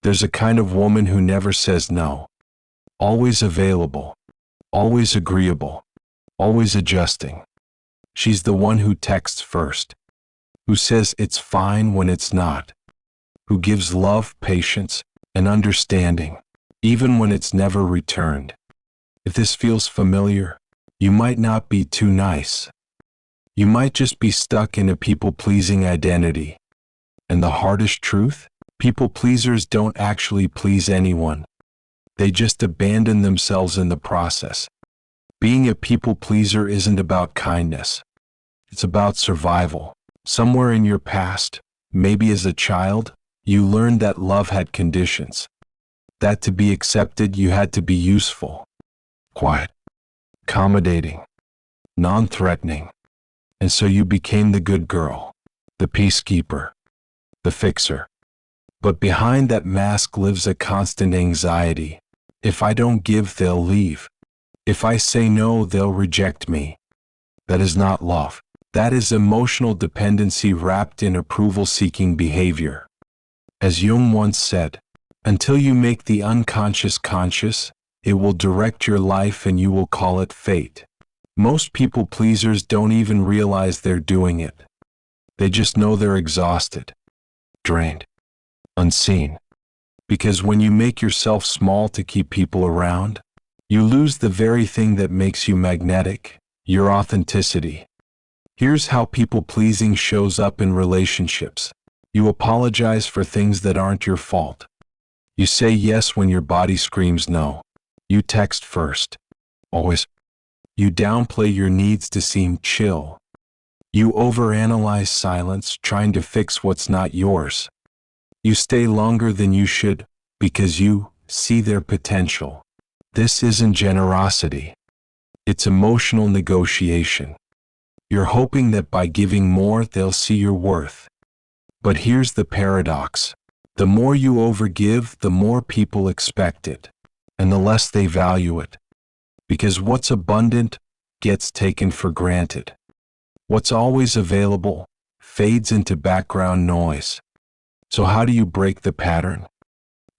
There's a kind of woman who never says no. Always available. Always agreeable. Always adjusting. She's the one who texts first. Who says it's fine when it's not. Who gives love, patience, and understanding, even when it's never returned. If this feels familiar, you might not be too nice. You might just be stuck in a people-pleasing identity. And the hardest truth? People-pleasers don't actually please anyone. They just abandon themselves in the process. Being a people-pleaser isn't about kindness. It's about survival. Somewhere in your past, maybe as a child, you learned that love had conditions. That to be accepted, you had to be useful, quiet, accommodating, non-threatening. And so you became the good girl, the peacekeeper, the fixer. But behind that mask lives a constant anxiety. If I don't give, they'll leave. If I say no, they'll reject me. That is not love. That is emotional dependency wrapped in approval-seeking behavior. As Jung once said, until you make the unconscious conscious, it will direct your life and you will call it fate. Most people-pleasers don't even realize they're doing it. They just know they're exhausted, drained, unseen. Because when you make yourself small to keep people around, you lose the very thing that makes you magnetic, your authenticity. Here's how people-pleasing shows up in relationships. You apologize for things that aren't your fault. You say yes when your body screams no. You text first. Always. You downplay your needs to seem chill. You overanalyze silence, trying to fix what's not yours. You stay longer than you should because you see their potential. This isn't generosity. It's emotional negotiation. You're hoping that by giving more, they'll see your worth. But here's the paradox. The more you overgive, the more people expect it, and the less they value it. Because what's abundant gets taken for granted. What's always available fades into background noise. So how do you break the pattern?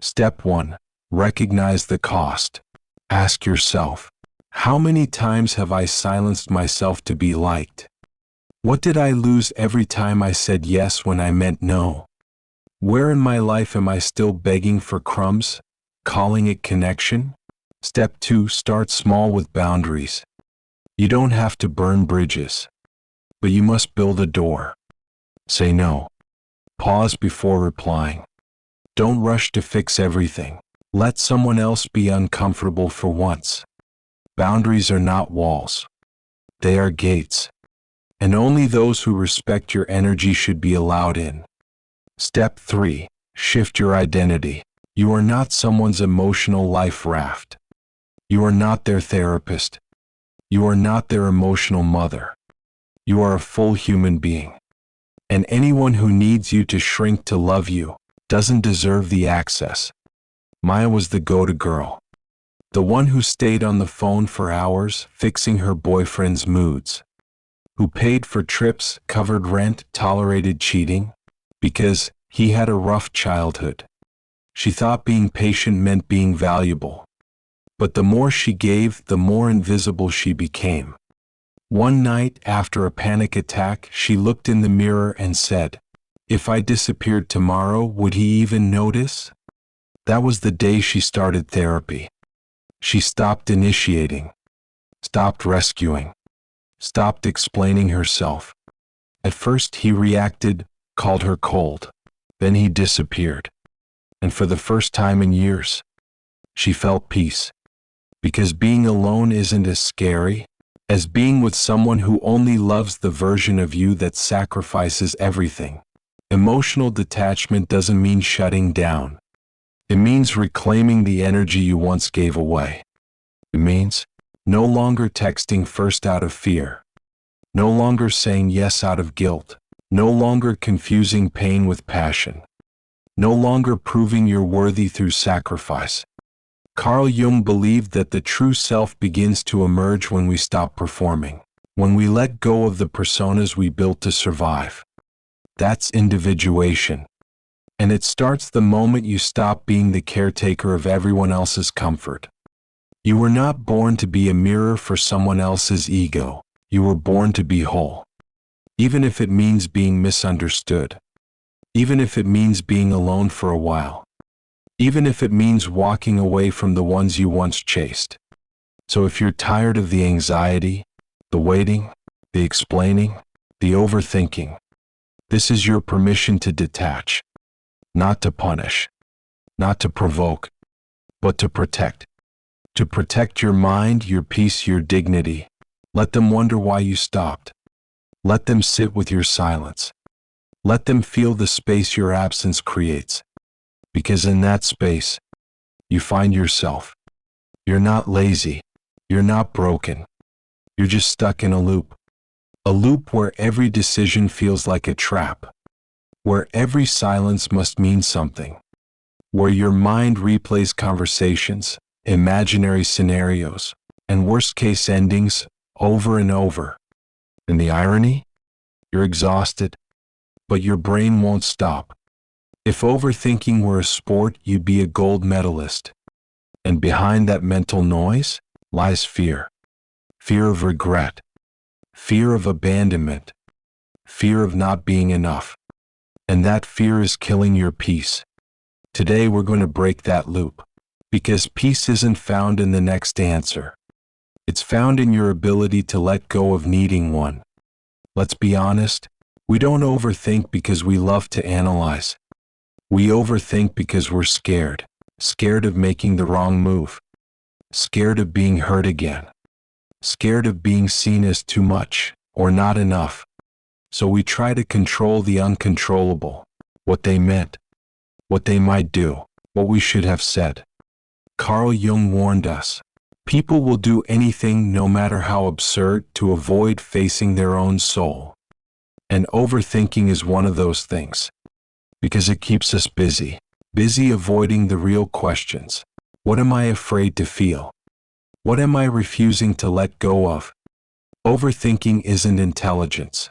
Step 1. Recognize the cost. Ask yourself, how many times have I silenced myself to be liked? What did I lose every time I said yes when I meant no? Where in my life am I still begging for crumbs, calling it connection? Step 2. Start small with boundaries. You don't have to burn bridges, but you must build a door. Say no. Pause before replying. Don't rush to fix everything. Let someone else be uncomfortable for once. Boundaries are not walls. They are gates. And only those who respect your energy should be allowed in. Step 3. Shift your identity. You are not someone's emotional life raft. You are not their therapist. You are not their emotional mother. You are a full human being. And anyone who needs you to shrink to love you doesn't deserve the access. Maya was the go-to girl. The one who stayed on the phone for hours fixing her boyfriend's moods. Who paid for trips, covered rent, tolerated cheating, because he had a rough childhood. She thought being patient meant being valuable. But the more she gave, the more invisible she became. One night, after a panic attack, she looked in the mirror and said, "If I disappeared tomorrow, would he even notice?" That was the day she started therapy. She stopped initiating, stopped rescuing, stopped explaining herself. At first he reacted, called her cold. Then he disappeared. And for the first time in years, she felt peace. Because being alone isn't as scary as being with someone who only loves the version of you that sacrifices everything. Emotional detachment doesn't mean shutting down. It means reclaiming the energy you once gave away. It means no longer texting first out of fear. No longer saying yes out of guilt. No longer confusing pain with passion. No longer proving you're worthy through sacrifice. Carl Jung believed that the true self begins to emerge when we stop performing, when we let go of the personas we built to survive. That's individuation. And it starts the moment you stop being the caretaker of everyone else's comfort. You were not born to be a mirror for someone else's ego. You were born to be whole. Even if it means being misunderstood. Even if it means being alone for a while. Even if it means walking away from the ones you once chased. So if you're tired of the anxiety, the waiting, the explaining, the overthinking, this is your permission to detach. Not to punish, not to provoke, but to protect. To protect your mind, your peace, your dignity. Let them wonder why you stopped. Let them sit with your silence. Let them feel the space your absence creates. Because in that space, you find yourself. You're not lazy. You're not broken. You're just stuck in a loop. A loop where every decision feels like a trap. Where every silence must mean something. Where your mind replays conversations, imaginary scenarios, and worst-case endings over and over. And the irony? You're exhausted, but your brain won't stop. If overthinking were a sport, you'd be a gold medalist. And behind that mental noise lies fear. Fear of regret. Fear of abandonment. Fear of not being enough. And that fear is killing your peace. Today we're going to break that loop. Because peace isn't found in the next answer. It's found in your ability to let go of needing one. Let's be honest, we don't overthink because we love to analyze. We overthink because we're scared. Scared of making the wrong move. Scared of being hurt again. Scared of being seen as too much or not enough. So we try to control the uncontrollable, what they meant, what they might do, what we should have said. Carl Jung warned us, people will do anything no matter how absurd to avoid facing their own soul. And overthinking is one of those things. Because it keeps us busy avoiding the real questions. What am I afraid to feel? What am I refusing to let go of? Overthinking isn't intelligence.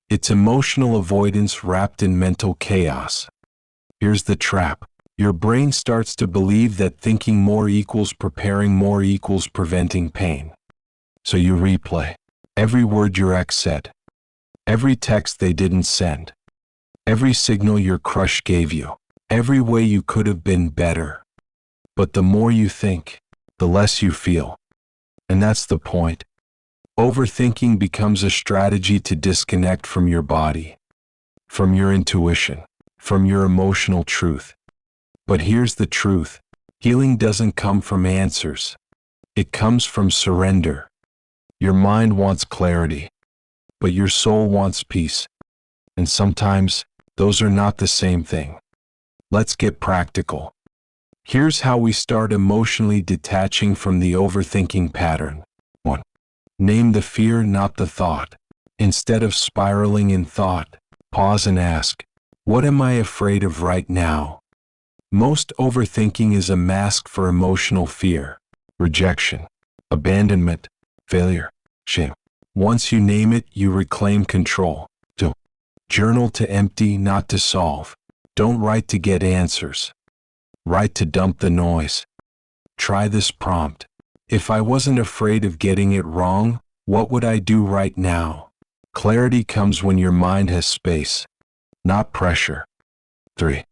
It's emotional avoidance wrapped in mental chaos. Here's the trap. Your brain starts to believe that thinking more equals preparing more equals preventing pain. So you replay every word your ex said, every text they didn't send, every signal your crush gave you, every way you could have been better. But the more you think, the less you feel. And that's the point. Overthinking becomes a strategy to disconnect from your body, from your intuition, from your emotional truth. But here's the truth. Healing doesn't come from answers. It comes from surrender. Your mind wants clarity, but your soul wants peace. And sometimes, those are not the same thing. Let's get practical. Here's how we start emotionally detaching from the overthinking pattern. 1. Name the fear, not the thought. Instead of spiraling in thought, pause and ask, what am I afraid of right now? Most overthinking is a mask for emotional fear, rejection, abandonment, failure, shame. Once you name it, you reclaim control. 2. Journal to empty, not to solve. Don't write to get answers. Write to dump the noise. Try this prompt. If I wasn't afraid of getting it wrong, what would I do right now? Clarity comes when your mind has space, not pressure. 3.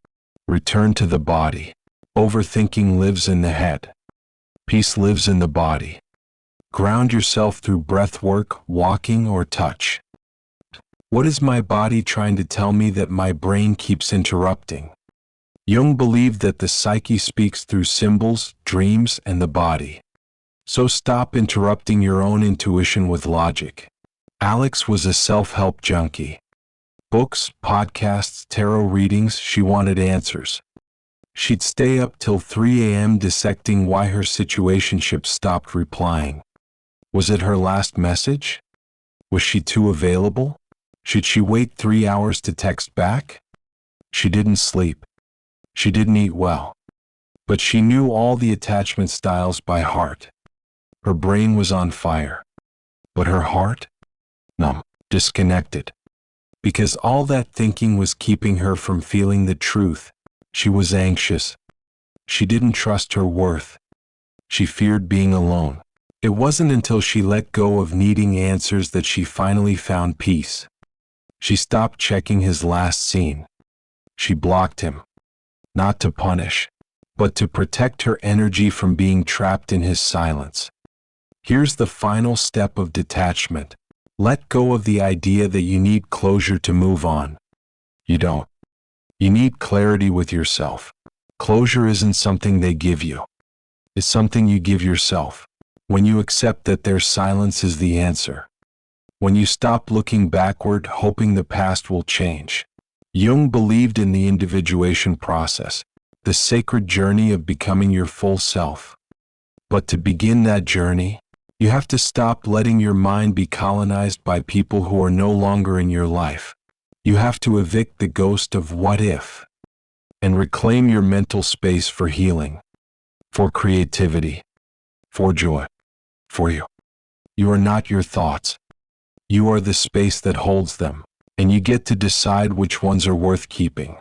Return to the body. Overthinking lives in the head. Peace lives in the body. Ground yourself through breath work, walking, or touch. What is my body trying to tell me that my brain keeps interrupting? Jung believed that the psyche speaks through symbols, dreams, and the body. So stop interrupting your own intuition with logic. Alex was a self-help junkie. Books, podcasts, tarot readings, she wanted answers. She'd stay up till 3 a.m. dissecting why her situationship stopped replying. Was it her last message? Was she too available? Should she wait 3 hours to text back? She didn't sleep. She didn't eat well. But she knew all the attachment styles by heart. Her brain was on fire. But her heart? Numb, disconnected. because all that thinking was keeping her from feeling the truth. She was anxious. She didn't trust her worth. She feared being alone. It wasn't until she let go of needing answers that she finally found peace. She stopped checking his last scene. She blocked him, not to punish, but to protect her energy from being trapped in his silence. Here's the final step of detachment. Let go of the idea that you need closure to move on. You don't. You need clarity with yourself. Closure isn't something they give you. It's something you give yourself. When you accept that their silence is the answer. When you stop looking backward, hoping the past will change. Jung believed in the individuation process, the sacred journey of becoming your full self. But to begin that journey, you have to stop letting your mind be colonized by people who are no longer in your life. You have to evict the ghost of what if, and reclaim your mental space for healing, for creativity, for joy, for you. You are not your thoughts. You are the space that holds them, and you get to decide which ones are worth keeping.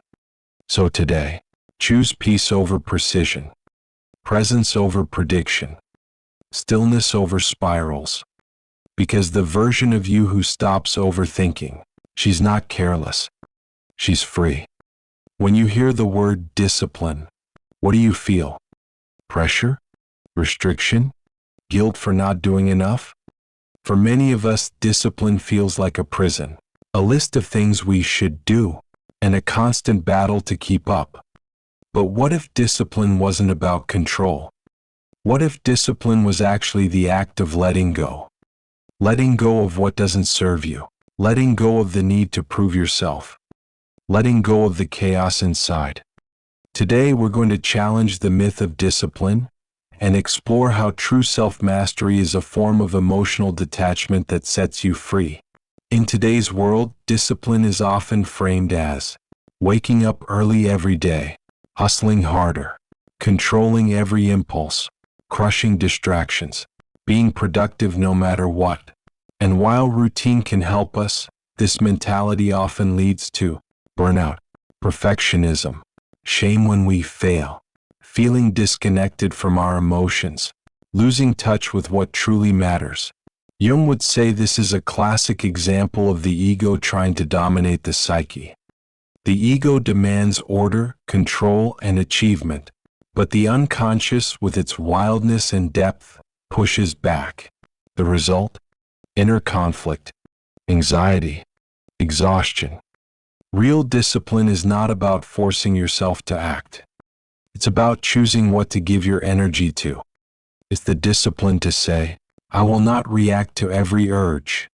So today, choose peace over precision, presence over prediction, stillness over spirals. Because the version of you who stops overthinking, she's not careless. She's free. When you hear the word discipline, what do you feel? Pressure? Restriction? Guilt for not doing enough? For many of us, discipline feels like a prison, a list of things we should do, and a constant battle to keep up. But what if discipline wasn't about control? What if discipline was actually the act of letting go? Letting go of what doesn't serve you. Letting go of the need to prove yourself. Letting go of the chaos inside. Today we're going to challenge the myth of discipline and explore how true self-mastery is a form of emotional detachment that sets you free. In today's world, discipline is often framed as waking up early every day, hustling harder, controlling every impulse, crushing distractions, being productive no matter what. And while routine can help us, this mentality often leads to burnout, perfectionism, shame when we fail, feeling disconnected from our emotions, losing touch with what truly matters. Jung would say this is a classic example of the ego trying to dominate the psyche. The ego demands order, control, and achievement, but the unconscious, with its wildness and depth, pushes back. The result? Inner conflict, anxiety, exhaustion. Real discipline is not about forcing yourself to act. It's about choosing what to give your energy to. It's the discipline to say, I will not react to every urge.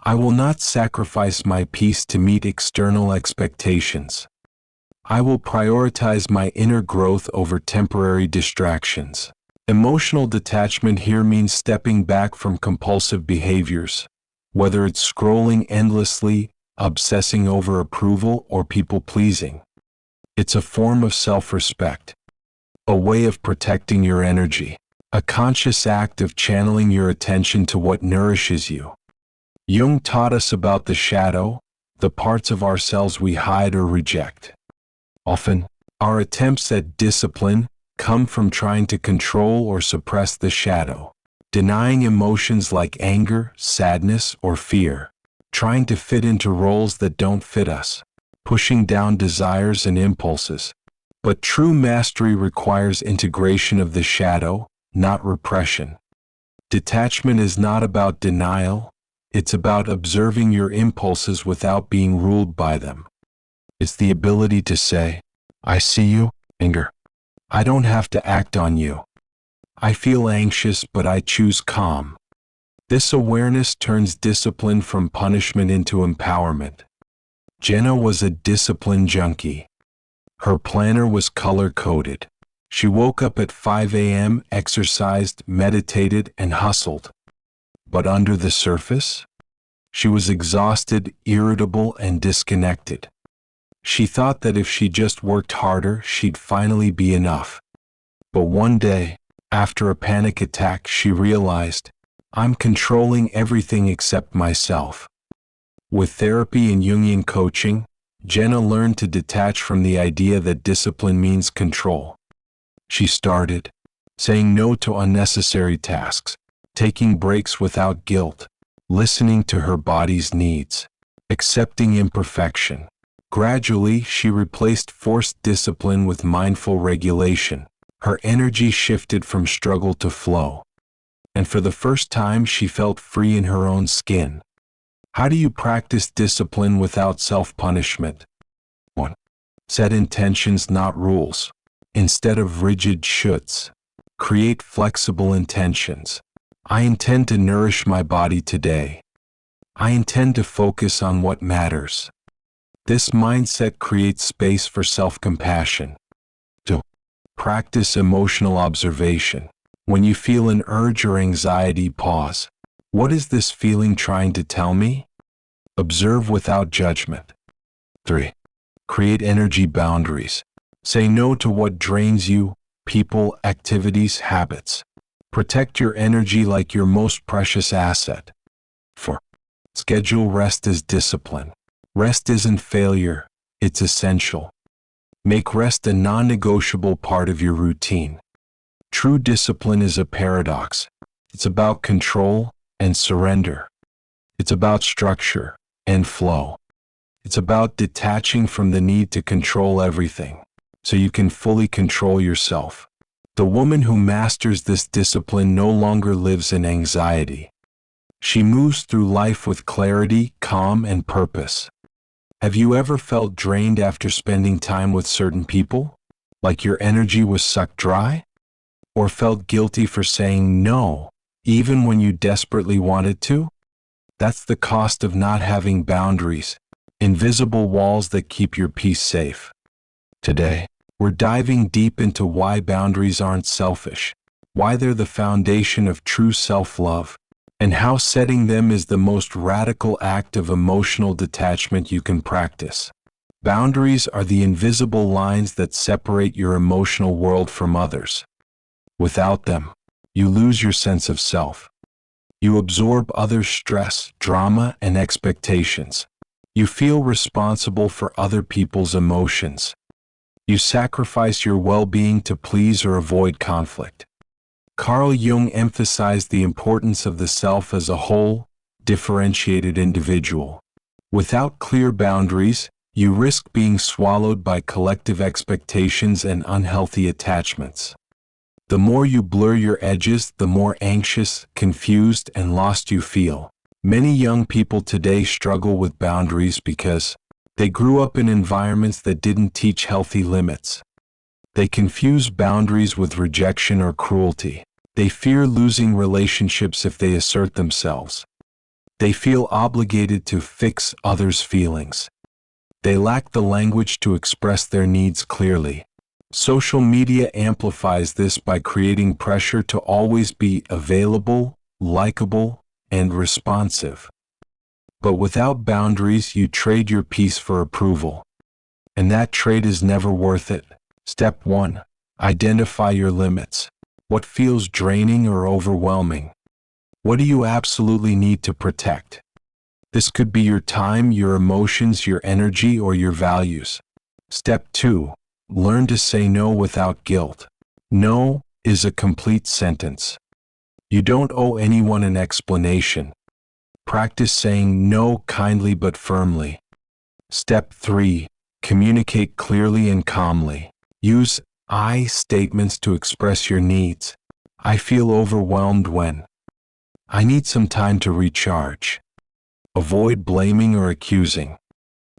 I will not sacrifice my peace to meet external expectations. I will prioritize my inner growth over temporary distractions. Emotional detachment here means stepping back from compulsive behaviors, whether it's scrolling endlessly, obsessing over approval, or people-pleasing. It's a form of self-respect, a way of protecting your energy, a conscious act of channeling your attention to what nourishes you. Jung taught us about the shadow, the parts of ourselves we hide or reject. Often, our attempts at discipline come from trying to control or suppress the shadow, denying emotions like anger, sadness, or fear, trying to fit into roles that don't fit us, pushing down desires and impulses. But true mastery requires integration of the shadow, not repression. Detachment is not about denial, it's about observing your impulses without being ruled by them. It's the ability to say, I see you, anger. I don't have to act on you. I feel anxious, but I choose calm. This awareness turns discipline from punishment into empowerment. Jenna was a discipline junkie. Her planner was color-coded. She woke up at 5 a.m., exercised, meditated, and hustled. But under the surface, she was exhausted, irritable, and disconnected. She thought that if she just worked harder, she'd finally be enough. But one day, after a panic attack, she realized, I'm controlling everything except myself. With therapy and Jungian coaching, Jenna learned to detach from the idea that discipline means control. She started saying no to unnecessary tasks, taking breaks without guilt, listening to her body's needs, accepting imperfection. Gradually, she replaced forced discipline with mindful regulation. Her energy shifted from struggle to flow, and for the first time she felt free in her own skin. How do you practice discipline without self-punishment? 1. Set intentions, not rules. Instead of rigid shoulds, create flexible intentions. I intend to nourish my body today. I intend to focus on what matters. This mindset creates space for self-compassion. 2. Practice emotional observation. When you feel an urge or anxiety, pause. What is this feeling trying to tell me? Observe without judgment. 3. Create energy boundaries. Say no to what drains you, people, activities, habits. Protect your energy like your most precious asset. 4. Schedule rest as discipline. Rest isn't failure, it's essential. Make rest a non-negotiable part of your routine. True discipline is a paradox. It's about control and surrender. It's about structure and flow. It's about detaching from the need to control everything, so you can fully control yourself. The woman who masters this discipline no longer lives in anxiety. She moves through life with clarity, calm, and purpose. Have you ever felt drained after spending time with certain people? Like your energy was sucked dry? Or felt guilty for saying no, even when you desperately wanted to? That's the cost of not having boundaries, invisible walls that keep your peace safe. Today, we're diving deep into why boundaries aren't selfish, why they're the foundation of true self-love, and how setting them is the most radical act of emotional detachment you can practice. Boundaries are the invisible lines that separate your emotional world from others. Without them, you lose your sense of self. You absorb others' stress, drama, and expectations. You feel responsible for other people's emotions. You sacrifice your well-being to please or avoid conflict. Carl Jung emphasized the importance of the self as a whole, differentiated individual. Without clear boundaries, you risk being swallowed by collective expectations and unhealthy attachments. The more you blur your edges, the more anxious, confused, and lost you feel. Many young people today struggle with boundaries because they grew up in environments that didn't teach healthy limits. They confuse boundaries with rejection or cruelty. They fear losing relationships if they assert themselves. They feel obligated to fix others' feelings. They lack the language to express their needs clearly. Social media amplifies this by creating pressure to always be available, likable, and responsive. But without boundaries, you trade your peace for approval. And that trade is never worth it. Step 1. Identify your limits. What feels draining or overwhelming? What do you absolutely need to protect? This could be your time, your emotions, your energy, or your values. Step 2. Learn to say no without guilt. No is a complete sentence. You don't owe anyone an explanation. Practice saying no kindly but firmly. Step 3. Communicate clearly and calmly. Use I statements to express your needs. I feel overwhelmed when. I need some time to recharge. Avoid blaming or accusing.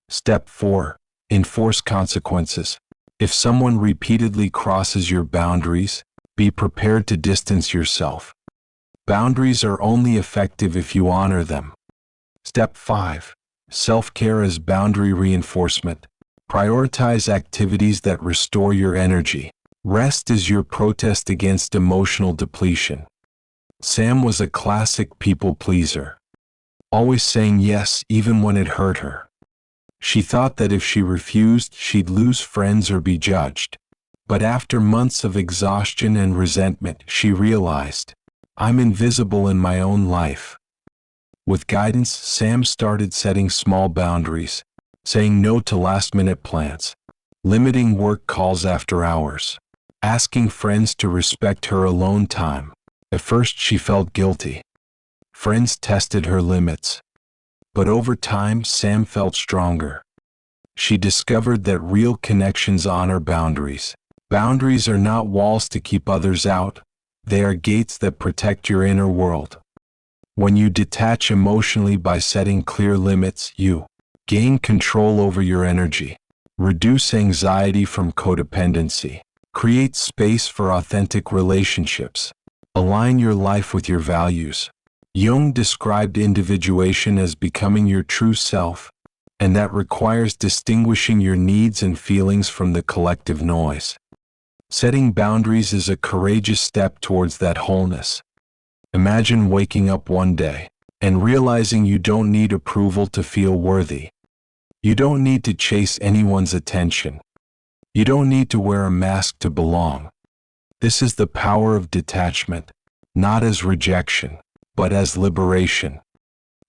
Step 4. Enforce consequences. If someone repeatedly crosses your boundaries, be prepared to distance yourself. Boundaries are only effective if you honor them. Step 5. Self-care as boundary reinforcement. Prioritize activities that restore your energy. Rest is your protest against emotional depletion. Sam was a classic people pleaser, always saying yes even when it hurt her. She thought that if she refused, she'd lose friends or be judged. But after months of exhaustion and resentment, she realized, I'm invisible in my own life. With guidance, Sam started setting small boundaries, saying no to last-minute plans, limiting work calls after hours, asking friends to respect her alone time. At first, she felt guilty. Friends tested her limits. But over time, Sam felt stronger. She discovered that real connections honor boundaries. Boundaries are not walls to keep others out. They are gates that protect your inner world. When you detach emotionally by setting clear limits, you gain control over your energy, reduce anxiety from codependency, create space for authentic relationships, align your life with your values. Jung described individuation as becoming your true self, and that requires distinguishing your needs and feelings from the collective noise. Setting boundaries is a courageous step towards that wholeness. Imagine waking up one day and realizing you don't need approval to feel worthy. You don't need to chase anyone's attention. You don't need to wear a mask to belong. This is the power of detachment, not as rejection, but as liberation.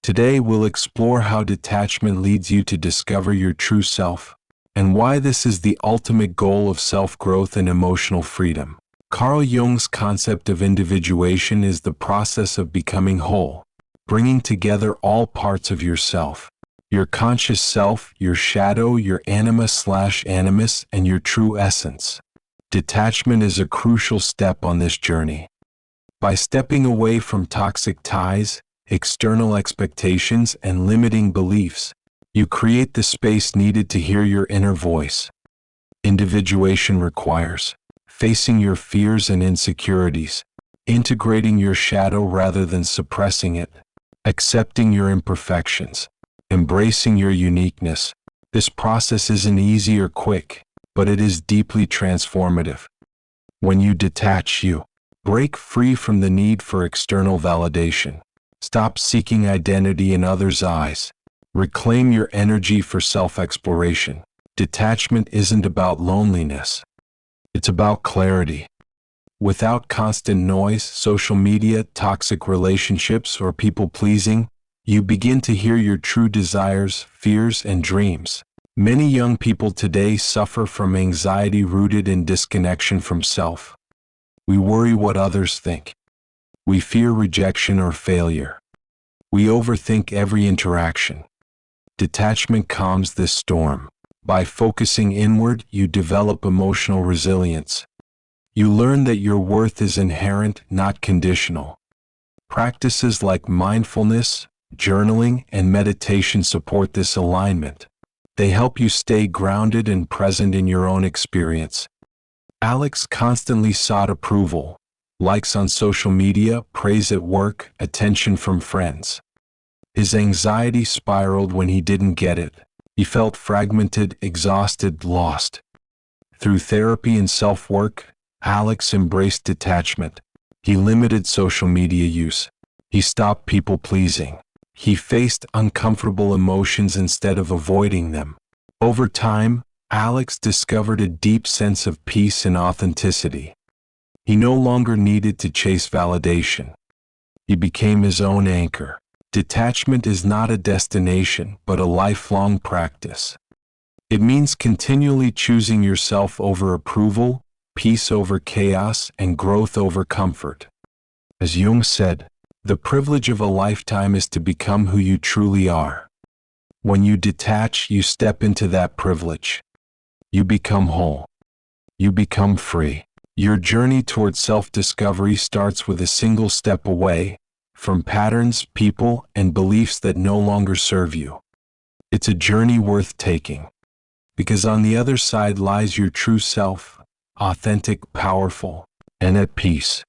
Today we'll explore how detachment leads you to discover your true self, and why this is the ultimate goal of self-growth and emotional freedom. Carl Jung's concept of individuation is the process of becoming whole, bringing together all parts of yourself. Your conscious self, your shadow, your anima/animus, and your true essence. Detachment is a crucial step on this journey. By stepping away from toxic ties, external expectations, and limiting beliefs, you create the space needed to hear your inner voice. Individuation requires facing your fears and insecurities, integrating your shadow rather than suppressing it, accepting your imperfections, embracing your uniqueness. This process isn't easy or quick, but it is deeply transformative. When you detach, you break free from the need for external validation. Stop seeking identity in others' eyes. Reclaim your energy for self-exploration. Detachment isn't about loneliness. It's about clarity. Without constant noise, social media, toxic relationships, or people-pleasing, you begin to hear your true desires, fears, and dreams. Many young people today suffer from anxiety rooted in disconnection from self. We worry what others think. We fear rejection or failure. We overthink every interaction. Detachment calms this storm. By focusing inward, you develop emotional resilience. You learn that your worth is inherent, not conditional. Practices like mindfulness, journaling, and meditation support this alignment. They help you stay grounded and present in your own experience. Alex constantly sought approval, likes on social media, praise at work, attention from friends. His anxiety spiraled when he didn't get it. He felt fragmented, exhausted, lost. Through therapy and self-work, Alex embraced detachment. He limited social media use. He stopped people-pleasing. He faced uncomfortable emotions instead of avoiding them. Over time, Alex discovered a deep sense of peace and authenticity. He no longer needed to chase validation. He became his own anchor. Detachment is not a destination, but a lifelong practice. It means continually choosing yourself over approval, peace over chaos, and growth over comfort. As Jung said, the privilege of a lifetime is to become who you truly are. When you detach, you step into that privilege. You become whole. You become free. Your journey towards self-discovery starts with a single step away from patterns, people, and beliefs that no longer serve you. It's a journey worth taking, because on the other side lies your true self, authentic, powerful, and at peace.